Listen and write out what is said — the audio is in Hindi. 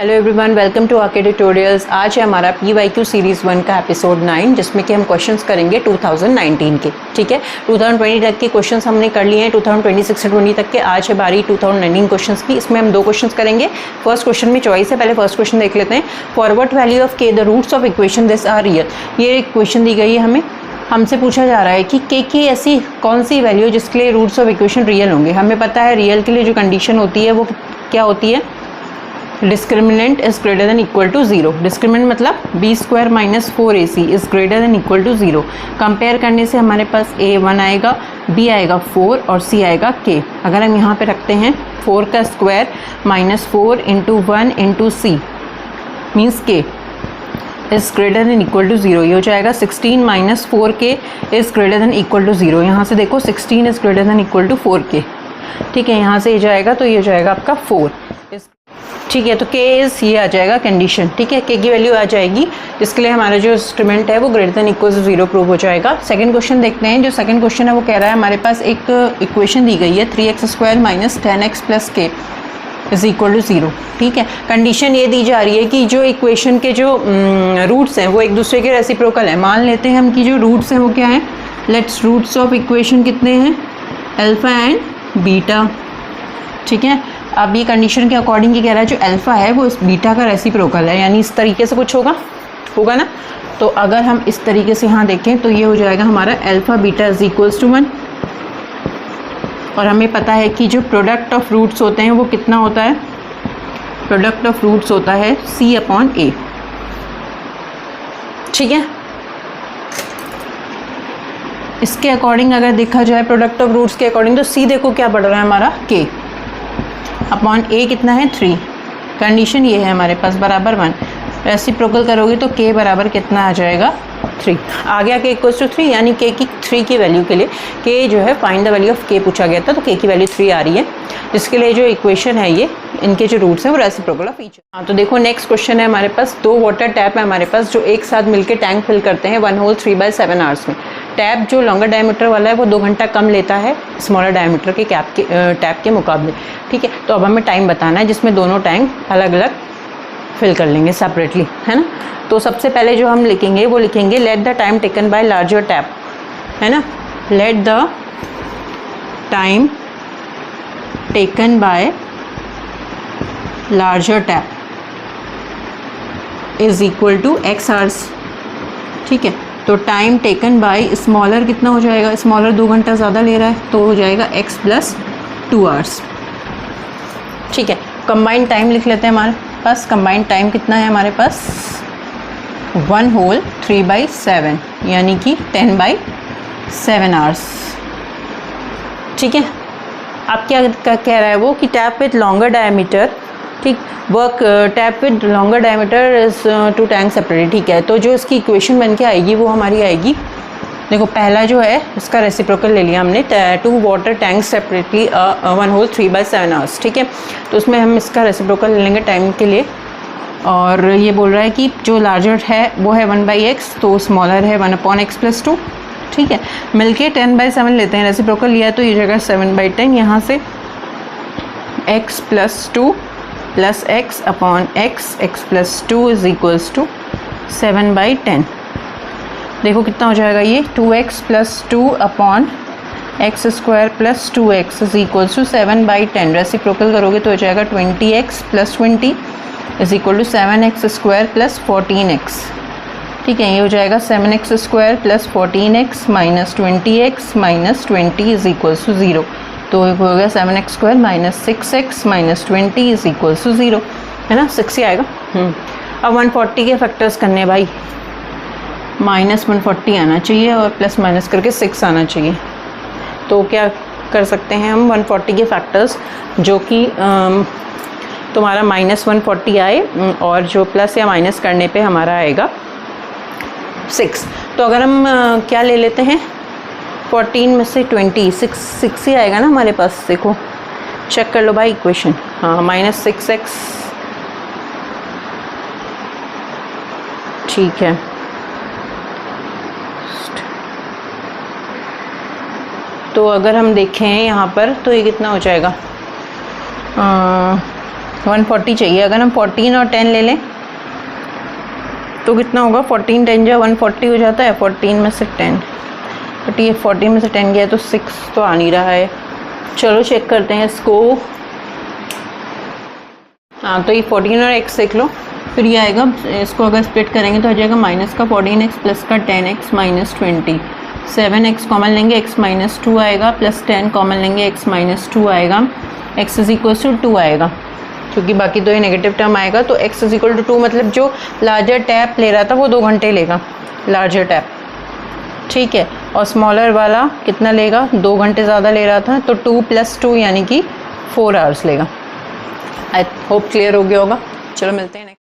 हेलो एवरीवन, वेलकम टू आके ट्यूटोरियल्स। आज है हमारा PYQ सीरीज़ 1 का एपिसोड 9, जिसमें कि हम क्वेश्चंस करेंगे 2019 के। ठीक है, 2020 तक के क्वेश्चंस हमने कर लिए हैं, 2026 से 20 तक के। आज है बारी 2019 क्वेश्चंस की। इसमें हम 2 क्वेश्चंस करेंगे। फर्स्ट क्वेश्चन में चॉइस है, पहले फर्स्ट क्वेश्चन देख लेते हैं। For what value of k the roots of equation this are real. ये एक क्वेश्चन दी गई है हमें, हमसे पूछा जा रहा है कि k की ऐसी कौन सी वैल्यू जिसके लिए रूट्स ऑफ इक्वेशन रियल होंगे। हमें पता है रियल के लिए जो कंडीशन होती है वो क्या होती है, discriminant is greater than equal to 0। Discriminant मतलब b² - 4ac is greater than equal to 0। Compare करने से हमारे पास a 1 आएगा, b आएगा 4 और c आएगा k। अगर हम यहाँ पे रखते हैं 4 का square -4 × 1 × c means k is greater than equal to 0। ये हो जाएगा 16 - 4k is greater than equal to 0। यहाँ से देखो 16 is greater than equal to 4k। ठीक है, यहाँ से ये जाएगा तो ये हो जाएगा आपका 4। ठीक है, तो k इज़ ये आ जाएगा कंडीशन। ठीक है, k की वैल्यू आ जाएगी, इसके लिए हमारा जो इंस्ट्रूमेंट है वो greater than equal to 0 prove हो जाएगा। सेकंड क्वेश्चन देखते हैं। जो सेकंड क्वेश्चन है वो कह रहा है हमारे पास एक इक्वेशन दी गई है 3x² - 10x + k is equal to 0। ठीक है, कंडीशन ये दी जा रही है कि जो इक्वेशन के जो रूट्स हैं वो एक दूसरे के रेसिप्रोकल हैं। मान लेते हैं हम कि जो रूट्स हैं वो क्या हैं, लेट्स रूट्स ऑफ इक्वेशन कितने हैं, अल्फ़ा एंड बीटा। ठीक है, अब ये कंडीशन के अकॉर्डिंग ये कह रहा है जो अल्फ़ा है वो इस बीटा का रेसिप्रोकल है, यानी इस तरीके से कुछ होगा ना। तो अगर हम इस तरीके से यहाँ देखें तो ये हो जाएगा हमारा alpha beta is equals to 1। और हमें पता है कि जो प्रोडक्ट ऑफ रूट्स होते हैं वो कितना होता है, प्रोडक्ट ऑफ रूट्स होता है c/a। ठीक है, इसके अकॉर्डिंग अगर देखा जाए प्रोडक्ट ऑफ रूट्स के अकॉर्डिंग तो c देखो क्या बढ़ रहा है हमारा k अपॉन a कितना है 3। कंडीशन ये है हमारे पास बराबर 1। रेसिप्रोकल करोगे तो k बराबर कितना आ जाएगा 3। आ गया k इक्वल्स टू 3, यानी k की 3 की वैल्यू के लिए k जो है find the value of k पूछा गया था, तो k की वैल्यू 3 आ रही है, जिसके लिए जो इक्वेशन है ये इनके जो रूट्स हैं वो रेसिप्रोकल ऑफ ईच। हाँ, तो देखो नेक्स्ट क्वेश्चन है हमारे पास। 2 वाटर टैप है हमारे पास जो एक साथ मिलकर टैंक फिल करते हैं 1 होल 3/7 आवर्स में। टैप जो लॉन्गर डायमीटर वाला है वो 2 घंटा कम लेता है स्मॉलर डायमीटर के टैप के मुकाबले। ठीक है, तो अब हमें टाइम बताना है जिसमें दोनों टैंक अलग अलग फिल कर लेंगे सेपरेटली, है ना। तो सबसे पहले जो हम लिखेंगे वो लिखेंगे let the time taken by larger tap, है ना। Let the time taken by larger tap is equal to x hours. ठीक है, तो टाइम टेकन बाय स्मॉलर कितना हो जाएगा, स्मॉलर 2 घंटा ज़्यादा ले रहा है तो हो जाएगा x + 2 आवर्स। ठीक है, कंबाइंड टाइम लिख लेते हैं। हमारे पास कंबाइंड टाइम कितना है हमारे पास 1 होल 3/7 यानी कि 10/7 आवर्स। ठीक है, अब क्या कह रहा है वो कि टैप विद लॉन्गर डायमीटर, ठीक, work tap with longer diameter is to tank separately. ठीक है, तो जो इसकी इक्वेशन बन के आएगी वो हमारी आएगी, देखो पहला जो है उसका रेसिप्रोकल ले लिया हमने, 2 water tank separately 1 whole 3/7 hours. ठीक है, तो उसमें हम इसका रेसिप्रोकल ले लेंगे टाइम के लिए। और ये बोल रहा है कि जो लार्जर है वो है 1/x, तो स्मॉलर है 1/x + 2। ठीक है, मिलके 10/7 लेते हैं, रेसिप्रोकल लिया तो ये जगह 7/10। यहाँ से x + 2 + x upon x + 2 is equals to 7/10। देखो कितना हो जाएगा ये 2x + 2 अपॉन x² + 2x is equals to 7/10। Reciprocal करोगे तो हो जाएगा 20x + 20 is equal to 7x² + 14x। ठीक है, ये हो जाएगा 7x² + 14x - 20x - 20 is equals to 0। तो हो गया 7x² - 6x - 20 is equals to 0, है ना, 6 ही आएगा। अब 140 के फैक्टर्स करने भाई, -140 आना चाहिए और प्लस माइनस करके 6 आना चाहिए। तो क्या कर सकते हैं हम 140 के फैक्टर्स, जो कि तुम्हारा -140 आए और जो प्लस या माइनस करने पे हमारा आएगा 6। तो अगर हम क्या ले लेते हैं 14 में से 20, 6 ही आएगा ना हमारे पास। देखो चेक कर लो भाई इक्वेशन, हाँ -6x। ठीक है, तो अगर हम देखें यहाँ पर तो ये कितना हो जाएगा 140 चाहिए। अगर हम 14 और 10 ले लें तो कितना होगा, 14 10 जो 140 हो जाता है, 14 में से 10, बट ये 14 में से 10 गया तो 6 तो आ नहीं रहा है। चलो चेक करते हैं इसको। हाँ, तो ये 14 और x देख लो, फिर ये आएगा, इसको अगर स्प्लिट करेंगे तो आ जाएगा माइनस का 14x प्लस का 10x माइनस 20, 7x कॉमन लेंगे x माइनस 2 आएगा, प्लस 10 कॉमन लेंगे x माइनस 2 आएगा, x इज इक्वल टू 2 आएगा, क्योंकि बाकी तो ये नेगेटिव टर्म आएगा। तो x इज इक्वल टू 2 मतलब जो लार्जर टैप ले रहा था वो 2 घंटे लेगा, लार्जर टैप, ठीक है। और स्मॉलर वाला कितना लेगा, 2 घंटे ज़्यादा ले रहा था, तो 2 + 2 यानी कि 4 आवर्स लेगा। आई होप क्लियर हो गया होगा। चलो मिलते हैं नेक्स्ट।